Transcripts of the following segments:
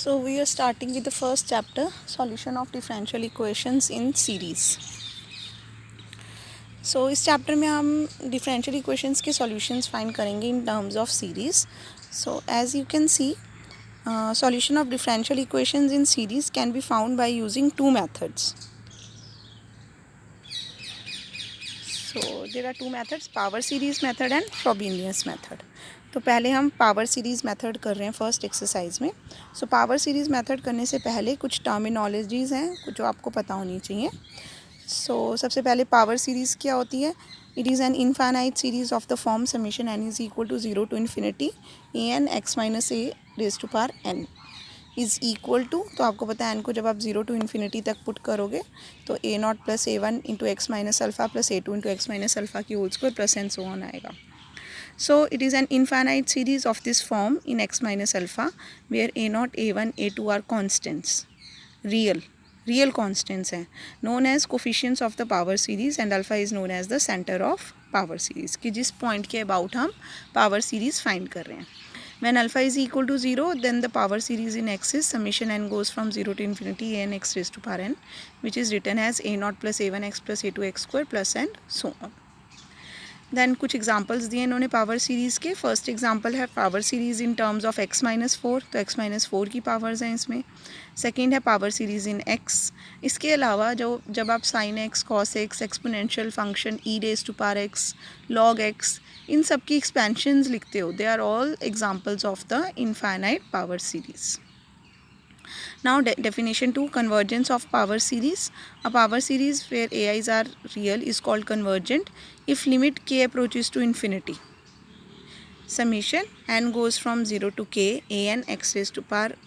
So we are starting with the first chapter, solution of differential equations in series. So इस chapter में हम differential equations के solutions find करेंगे in terms of series. So as you can see, solution of differential equations in series can be found by using two methods. So there are two methods, power series method and Frobenius method. तो पहले हम power series method कर रहे हैं first exercise में. So power series method करने से पहले कुछ टर्मिनोलॉजीज़ हैं कुछ जो आपको पता होनी चाहिए. सो सबसे पहले पावर सीरीज़ क्या होती है. It is an infinite series of the form summation n is equal to 0 to infinity a n x minus a raise to power n is equal to. तो आपको पता है एन को जब आप 0 टू इन्फिनिटी तक पुट करोगे तो a naught plus a one into x minus alpha plus a two into x minus alpha की whole square plus and so on आएगा. So it is an infinite series of this form in x minus alpha where a naught, a1, a2 are constants, real constants हैं, known as coefficients of the power series, and alpha is known as the center of power series कि जिस point के about हम power series find कर रहे हैं. When alpha is equal to 0, then the power series in x is summation n goes from 0 to infinity a n x raised to power n, which is written as a naught plus a1 x plus a2 x square plus and so on. Then कुछ examples दिए इन्होंने power series के. First example है power series in terms of x minus 4. तो x minus 4 की powers हैं इसमें. Second है पावर सीरीज़ इन x. इसके अलावा जब आप sine x, cos x, exponential function e raise to power x, log x, इन सब की एक्सपेंशंस लिखते हो, they are all examples of the infinite power series. Now definition 2, convergence of power series. A power series where ai's are real is called convergent if limit k approaches to infinity. Summation n goes from 0 to k a n x raised to power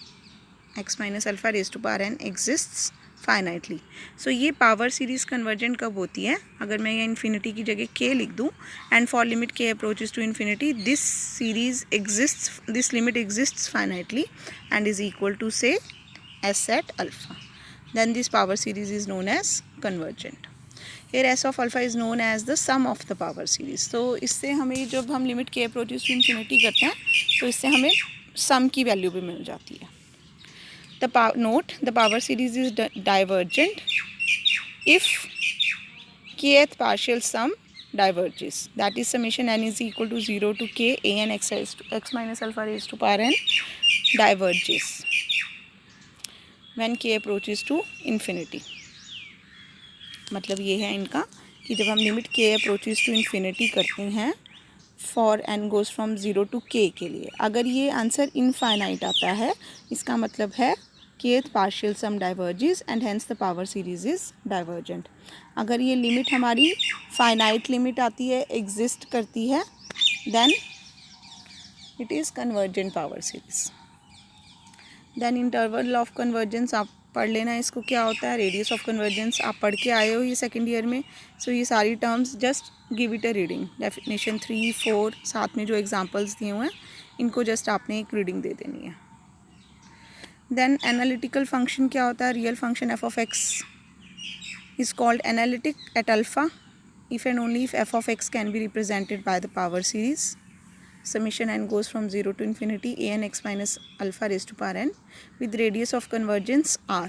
x minus alpha raised to power n exists finitely. So ये power series convergent कब होती है. अगर मैं ये infinity की जगह k लिख दूँ and for limit k approaches to infinity this series exists, this limit exists finitely and is equal to say s at alpha, then this power series is known as convergent. Here s of alpha is known as the sum of the power series. तो इससे हमें जब हम limit k approaches to infinity करते हैं तो इससे हमें सम की वैल्यू भी मिल जाती है. Note the power series is divergent if kth partial sum diverges, that is summation n is equal to 0 to k a n x minus alpha raised to power n diverges when k approaches to infinity. मतलब ये है इनका कि जब हम limit k approaches to infinity करते हैं for n goes from 0 to k के लिए, अगर ये आंसर इनफाइनाइट आता है इसका मतलब है kth partial sum diverges and hence the power series is divergent. अगर ये लिमिट हमारी फाइनाइट लिमिट आती है, एग्जिस्ट करती है, then it is convergent power series. Then interval of convergence आप पढ़ लेना इसको क्या होता है. रेडियस ऑफ कन्वर्जेंस आप पढ़ के आए हो ये सेकेंड ईयर में. सो ये सारी terms just give it a reading. Definition 3, 4 साथ में जो एग्जांपल्स दिए हुए हैं इनको जस्ट आपने एक रीडिंग दे देनी है. देन एनालिटिकल फंक्शन क्या होता है. Real function f of x is called analytic at alpha if and only if f of x can be represented by the power series. Summation n goes from 0 to infinity a n x minus alpha raised to power n with radius of convergence r.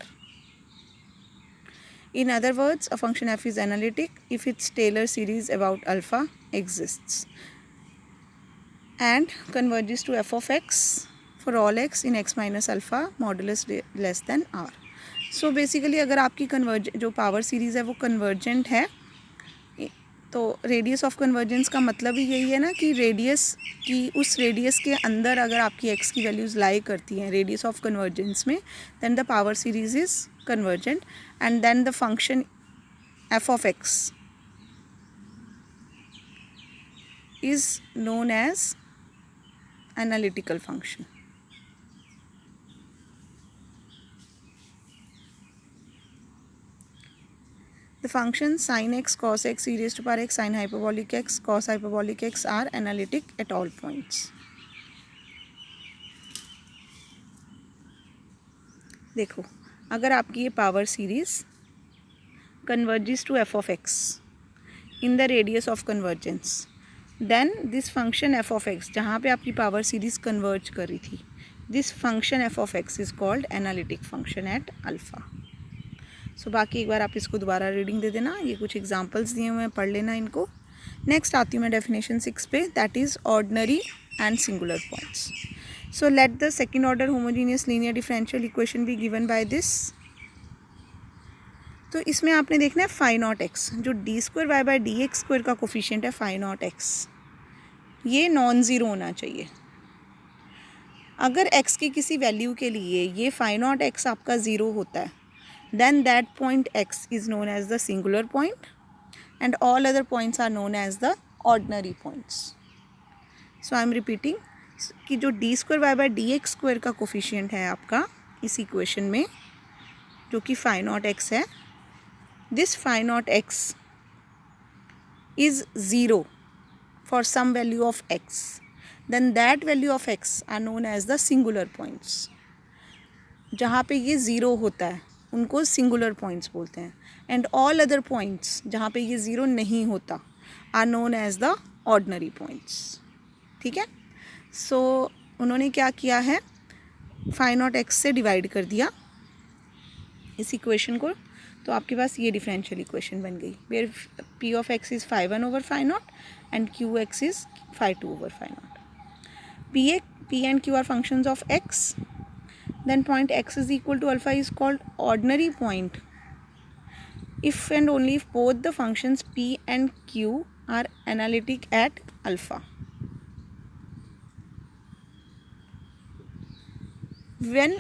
In other words, a function f is analytic if its Taylor series about alpha exists and converges to f of x for all x in x minus alpha modulus less than r. So basically अगर आपकी जो power series है वो convergent है तो radius of convergence का मतलब ही यही है ना कि रेडियस की उस रेडियस के अंदर अगर आपकी एक्स की वैल्यूज़ लाई करती हैं रेडियस ऑफ कन्वर्जेंस में, then the power series is convergent and then the function f of x is known as analytical function. The functions sin x, cos x, e raised to power x, sin hyperbolic x, cos hyperbolic x are analytic at all points. देखो अगर आपकी ये power series converges to f of x in the radius of convergence, then this function f of x जहाँ पे आपकी power series converge कर रही थी this function f of x is called analytic function at alpha. So बाकी एक बार आप इसको दोबारा रीडिंग दे देना, ये कुछ एग्जांपल्स दिए हुए हैं, पढ़ लेना इनको। नेक्स्ट आती हूँ मैं डेफिनेशन 6 पे, that is ordinary and singular points. So let the second order homogeneous linear differential equation be given by this. तो इसमें आपने देखना है फाई नॉट एक्स, जो d square y by d x square का कोफिशिएंट है phi not एक्स, ये नॉन ज़ीरो होना चाहिए। अगर x की किसी वैल्यू के लिए ये फाई नॉट एक्स आपका ज़ीरो होता है, then that point x is known as the singular point and all other points are known as the ordinary points. So I am repeating कि जो d square y by d x square का coefficient है आपका इस equation में, जो कि phi not x है, this phi not x is zero for some value of x, then that value of x are known as the singular points। जहाँ पे ये ज़ीरो होता है उनको सिंगुलर पॉइंट्स बोलते हैं, एंड ऑल अदर पॉइंट्स जहाँ पे ये ज़ीरो नहीं होता are known as the ordinary points. ठीक है, सो उन्होंने क्या किया है, फाई नॉट एक्स से डिवाइड कर दिया इस इक्वेशन को, तो आपके पास ये डिफरेंशियल इक्वेशन बन गई, where p of x is phi one over phi naught and qx is phi 2 over phi naught. P and q are functions of x. Then point x is equal to alpha is called ordinary point if and only if both the functions p and q are analytic at alpha. When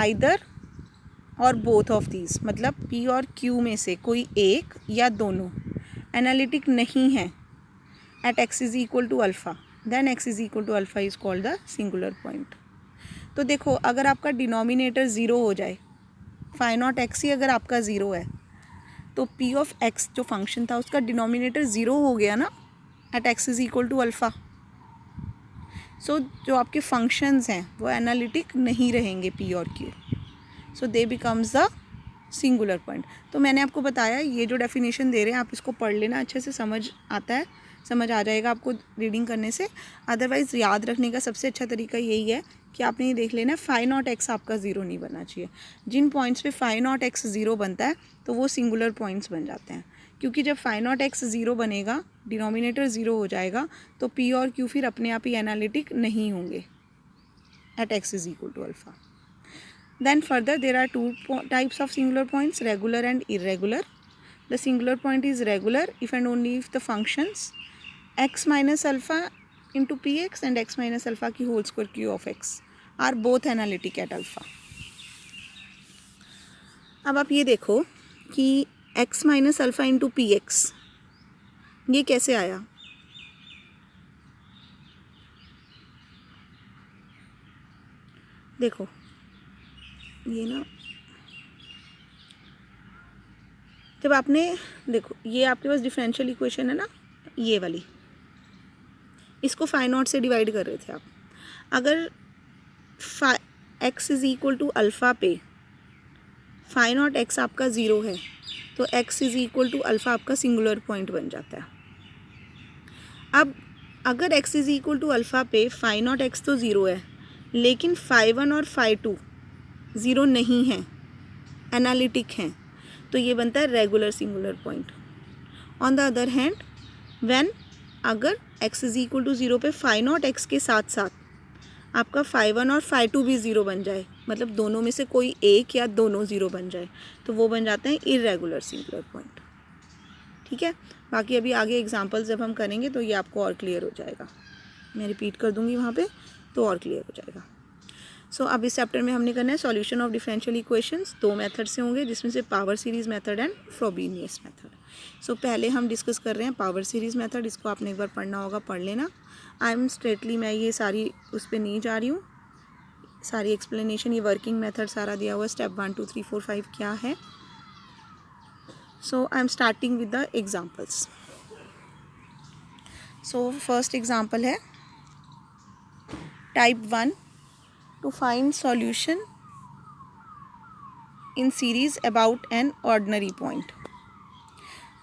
either or both of these, मतलब p और q में से कोई एक या दोनों analytic नहीं है at x is equal to alpha, then x is equal to alpha is called the singular point। तो देखो अगर आपका डिनोमिनेटर ज़ीरो हो जाए, फाई नॉट एक्स ही अगर आपका ज़ीरो है, तो p ऑफ x जो फंक्शन था उसका डिनोमिनेटर ज़ीरो हो गया ना at x is equal to alpha। सो जो आपके फंक्शंस हैं वो एनालिटिक नहीं रहेंगे p और q, so they becomes the singular point. तो मैंने आपको बताया ये जो डेफिनेशन दे रहे हैं आप इसको पढ़ लेना, अच्छे से समझ आता है, समझ आ जाएगा आपको रीडिंग करने से। अदरवाइज़ याद रखने का सबसे अच्छा तरीका यही है कि आपने ये देख लेना फाई नॉट एक्स आपका ज़ीरो नहीं बनना चाहिए। जिन पॉइंट्स पे फाई नॉट एक्स ज़ीरो बनता है तो वो सिंगुलर पॉइंट्स बन जाते हैं, क्योंकि जब फाई नॉट एक्स ज़ीरो बनेगा, डिनोमिनेटर ज़ीरो हो जाएगा, तो पी और क्यू फिर अपने आप ही एनालिटिक नहीं होंगे at x is equal to alpha. Then further there are two types of singular points, regular and irregular. The singular point is regular if and only if the functions x minus alpha into px and x minus alpha की whole square q of x are both analytic at alpha। अब आप ये देखो कि x minus alpha into px ये कैसे आया, देखो ये ना, जब आपने देखो ये आपके पास डिफरेंशियल इक्वेशन है ना, ये वाली, इसको फाई नॉट से डिवाइड कर रहे थे आप। अगर x is equal to alpha पे फाई नॉट एक्स आपका ज़ीरो है तो x is equal to alpha आपका सिंगुलर पॉइंट बन जाता है। अब अगर x is equal to alpha पे फाई नॉट एक्स तो ज़ीरो है, लेकिन फाई वन और फाई टू ज़ीरो नहीं है, एनालिटिक हैं, तो ये बनता है regular singular point. On the other hand when अगर x is equal to zero पे फाई नॉट एक्स के साथ साथ आपका फाई वन और फाई टू भी ज़ीरो बन जाए, मतलब दोनों में से कोई एक या दोनों ज़ीरो बन जाए, तो वो बन जाते हैं इर्रेगुलर सिंगुलर पॉइंट। ठीक है, बाकी अभी आगे एग्जांपल्स जब हम करेंगे तो ये आपको और क्लियर हो जाएगा, मैं रिपीट कर दूँगी वहाँ पे तो और क्लियर हो जाएगा। सो अब इस चैप्टर में हमने करना है सॉल्यूशन ऑफ डिफरेंशियल इक्वेशंस, दो मेथड से होंगे जिसमें से power series method and Frobenius method. So पहले हम डिस्कस कर रहे हैं पावर सीरीज़ मेथड, इसको आपने एक बार पढ़ना होगा, पढ़ लेना। आई एम स्ट्रेटली, मैं ये सारी उस पर नहीं जा रही हूँ, सारी एक्सप्लेनेशन, ये वर्किंग मेथड सारा दिया हुआ है, स्टेप 1 2 3 4 5 क्या है। So I am starting with the examples. So first example है type 1, to find solution in series about an ordinary point।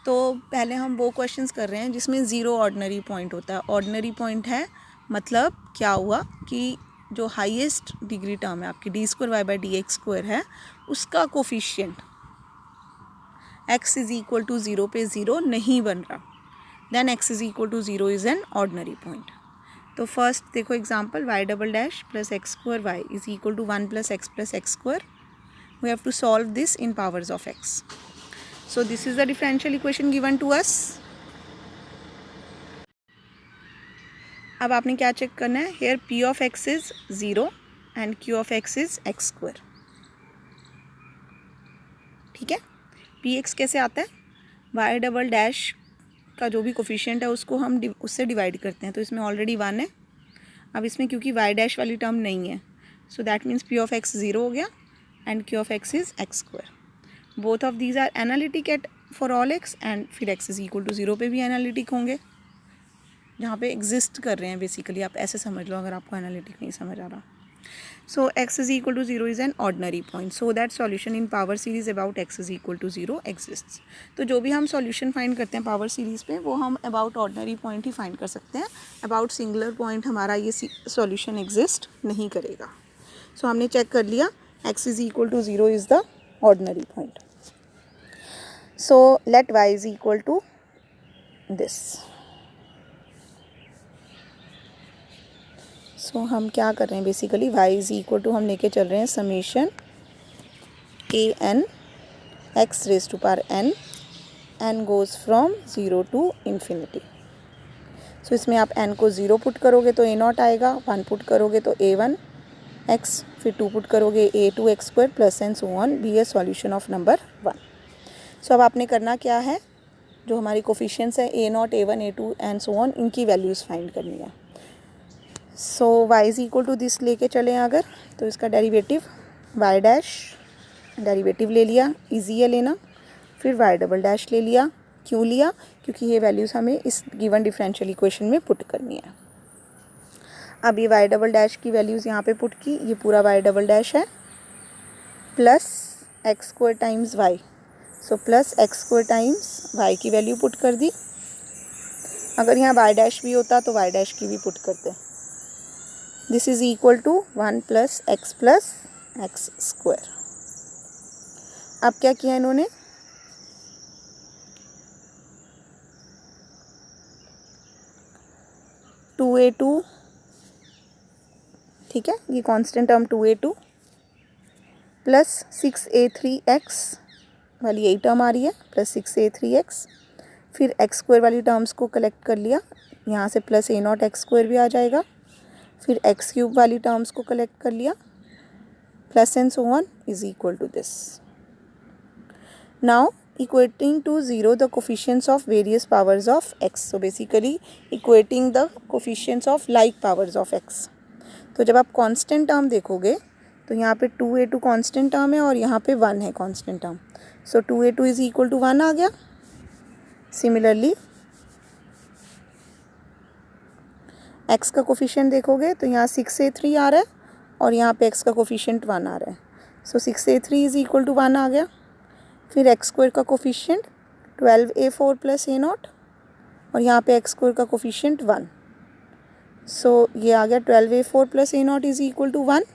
तो पहले हम वो क्वेश्चंस कर रहे हैं जिसमें ज़ीरो ऑर्डिनरी पॉइंट होता है। ऑर्डिनरी पॉइंट है मतलब क्या हुआ कि जो हाईएस्ट डिग्री टर्म है आपकी d square y by d x square है, उसका coefficient x is equal to 0 पे 0 नहीं बन रहा, then x is equal to 0 is an ordinary point. तो फर्स्ट देखो example, y double dash plus x square y is equal to 1 plus x square. We have to solve this in powers of x। So this is the differential equation given to अस। अब आपने क्या check करना है, here p of x is 0 and q of x is x square. ठीक है, P x कैसे आता है, y डबल डैश का जो भी कोफिशिएंट है उसको हम उससे डिवाइड करते हैं, तो इसमें ऑलरेडी 1 है। अब इसमें क्योंकि y डैश वाली टर्म नहीं है, so that means p of x 0 हो गया and q of x is x square. Both of these are analytic at for all x and फिर x इज इक्वल टू 0 पे भी एनालिटिक होंगे, जहाँ पे एग्जिस्ट कर रहे हैं बेसिकली, आप ऐसे समझ लो अगर आपको एनालिटिक नहीं समझ आ रहा। So x is equal to 0 is an ordinary point, so that solution in power series about x is equal to 0 exists। तो जो भी हम solution find करते हैं पावर सीरीज़ पे वो हम about ordinary point he find कर सकते हैं, about singular point हमारा ये solution exist नहीं करेगा। so हमने check कर लिया x is equal to 0 is the ordinary point। so let y is equal to this। सो हम क्या कर रहे हैं basically, y is equal to हम लेके चल रहे हैं summation a n x raise to power n goes from 0 to infinity. So इसमें आप n को 0 पुट करोगे तो a0 आएगा, 1 पुट करोगे तो a1 x, फिर 2 पुट करोगे a2 x square plus and so on be a solution of number 1। सो अब आपने करना क्या है, जो हमारी कोफिशिएंट्स है a0 a1 a2 and so on, इनकी वैल्यूज़ फाइंड करनी है। So y is equal to this लेके चलें अगर, तो इसका डेरिवेटिव y डैश, डेरिवेटिव ले लिया, इजी है लेना, फिर y डबल डैश ले लिया। क्यों लिया, क्योंकि ये वैल्यूज़ हमें इस गिवन डिफरेंशियल इक्वेशन में पुट करनी है। अब ये y डबल डैश की वैल्यूज़ यहाँ पे पुट की, ये पूरा y डबल डैश है plus x square times y, so plus x square times y की वैल्यू पुट कर दी। अगर यहाँ y डैश भी होता तो y डैश की भी पुट करते। This is equal to 1 plus x square. अब क्या किया इन्होंने, टू ए टू, ठीक है, ये constant term 2a2 plus 6a3x वाली यही टर्म आ रही है, प्लस 6a3x, फिर एक्स स्क्वायर वाली टर्म्स को कलेक्ट कर लिया, यहाँ से प्लस a0 एक्स स्क्वायर भी आ जाएगा, फिर एक्स क्यूब वाली टर्म्स को कलेक्ट कर लिया, plus and so on is equal to this. Now equating to 0 the coefficients of various powers of x, so basically equating the coefficients of like powers of x। तो जब आप constant term देखोगे तो यहाँ पे 2a2 constant term है और यहाँ पे 1 है constant term, so 2a2 is equal to 1 आ गया। सिमिलरली x का कोफिशिएंट देखोगे तो यहाँ 6a3 आ रहा है और यहाँ पे x का कोफिशिएंट 1 आ रहा है, सो 6a3 इज इक्वल टू 1 आ गया। फिर एक्स स्क्वायर का कोफिशिएंट 12a4 प्लस a0 और यहाँ पे एक्स स्क्वायर का कोफिशिएंट 1, सो ये आ गया 12a4 plus a0 is equal to 1।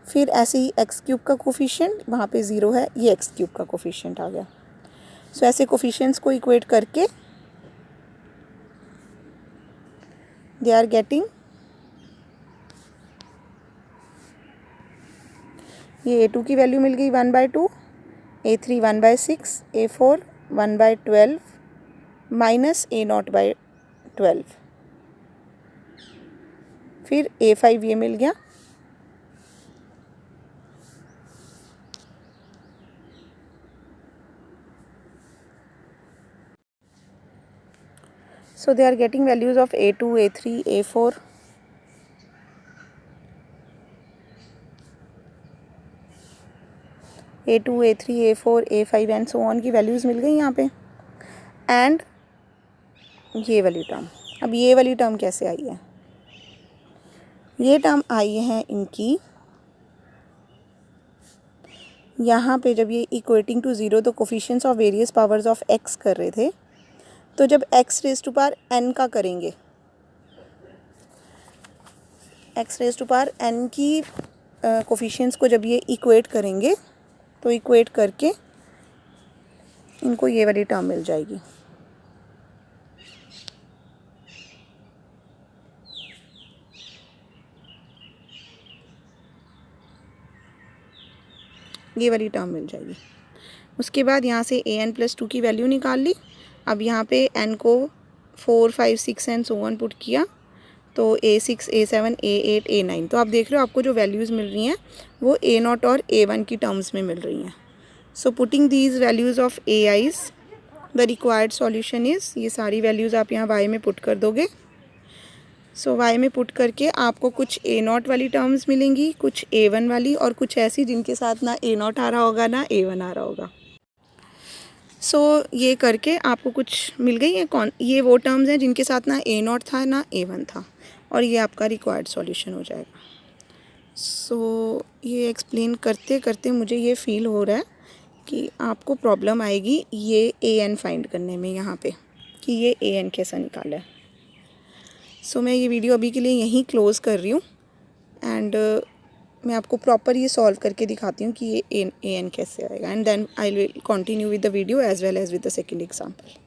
फिर ऐसे ही एक्स क्यूब का कोफिशिएंट वहाँ पे 0 है, ये एक्स क्यूब का कोफिशिएंट आ गया। सो ऐसे कोफिशिएंट्स को इक्वेट करके दे आर गेटिंग, ये a2 की वैल्यू मिल गई 1/2, a3 1/6, a4 1/12 माइनस a0/12, फिर a5 ये मिल गया, so they are getting values of a2 a3 a4 a2 a3 a4 a5 and so on की वैल्यूज़ मिल गई यहाँ पे। एंड ये वाली टर्म, अब ये वाली टर्म कैसे आई है, ये टर्म आई है इनकी यहाँ पे जब ये इक्वेटिंग टू 0 तो coefficients of various powers of x कर रहे थे, तो जब x raise to power n का करेंगे, x raise to power n की कोफिशिएंट्स को जब ये इक्वेट करेंगे तो इक्वेट करके इनको ये वाली टर्म मिल जाएगी। ये वाली टर्म मिल जाएगी। उसके बाद यहाँ से an+2 की वैल्यू निकाल ली। अब यहाँ पे n को 4, 5, 6 एंड सो ऑन पुट किया तो A6, A7, A8, A9। तो आप देख रहे हो आपको जो वैल्यूज़ मिल रही हैं वो A0 और A1 की टर्म्स में मिल रही हैं। So putting these values of AIs the required solution is, ये सारी वैल्यूज़ आप यहाँ y में पुट कर दोगे। सो y में पुट करके आपको कुछ A0 वाली टर्म्स मिलेंगी, कुछ A1 वाली और कुछ ऐसी जिनके साथ ना A0 आ रहा होगा ना A1 आ रहा होगा। सो ये करके आपको कुछ मिल गई है। ये वो टर्म्स हैं जिनके साथ ना A0 था ना A1 था और ये आपका रिक्वायर्ड सॉल्यूशन हो जाएगा। सो ये एक्सप्लेन करते करते मुझे ये फ़ील हो रहा है कि आपको प्रॉब्लम आएगी ये AN फाइंड करने में यहाँ पे कि ये AN कैसा निकाला है। सो मैं ये वीडियो अभी के लिए यहीं क्लोज़ कर रही हूँ एंड मैं आपको प्रॉपर ये सॉल्व करके दिखाती हूँ कि ये AN कैसे आएगा and then I will continue with the video as well as with the second example.